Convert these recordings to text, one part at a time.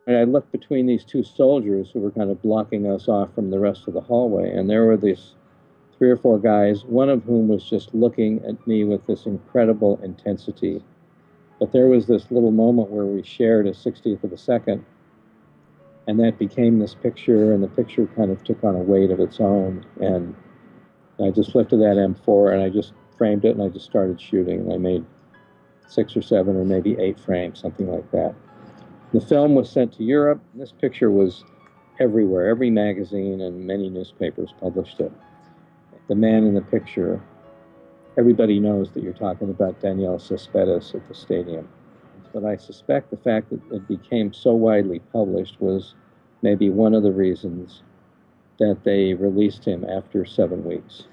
And I looked between these two soldiers who were kind of blocking us off from the rest of the hallway, and there were these three or four guys, one of whom was just looking at me with this incredible intensity. But there was this little moment where we shared a 60th of a second, and that became this picture, and the picture kind of took on a weight of its own. And I just lifted that M4 and I just framed it and I just started shooting. And I made 6 or 7 or maybe 8 frames, something like that. The film was sent to Europe. This picture was everywhere. Every magazine and many newspapers published it. The man in the picture, everybody knows that you're talking about Daniel Cespedes at the stadium. But I suspect the fact that it became so widely published was maybe one of the reasons that they released him after 7 weeks.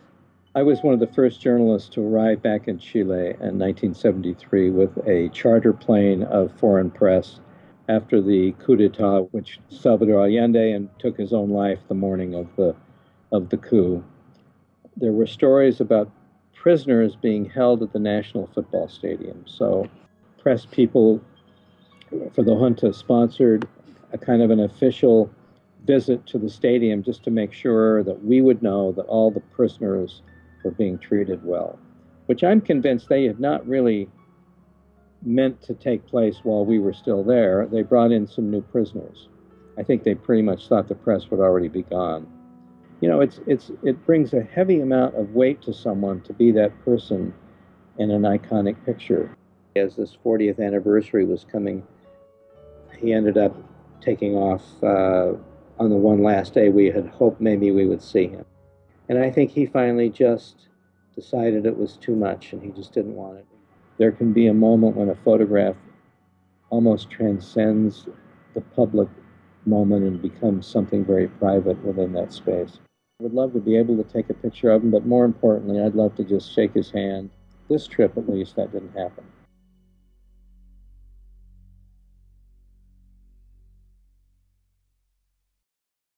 I was one of the first journalists to arrive back in Chile in 1973 with a charter plane of foreign press after the coup d'etat, which Salvador Allende and took his own life the morning of the coup. There were stories about prisoners being held at the National Football Stadium. So press people for the junta sponsored a kind of an official visit to the stadium just to make sure that we would know that all the prisoners were being treated well, which I'm convinced they had not really meant to take place while we were still there. They brought in some new prisoners. I think they pretty much thought the press would already be gone. You know, it brings a heavy amount of weight to someone to be that person in an iconic picture. As this 40th anniversary was coming, he ended up taking off on the one last day we had hoped maybe we would see him. And I think he finally just decided it was too much and he just didn't want it. There can be a moment when a photograph almost transcends the public moment and becomes something very private within that space. I would love to be able to take a picture of him, but more importantly, I'd love to just shake his hand. This trip, at least, that didn't happen.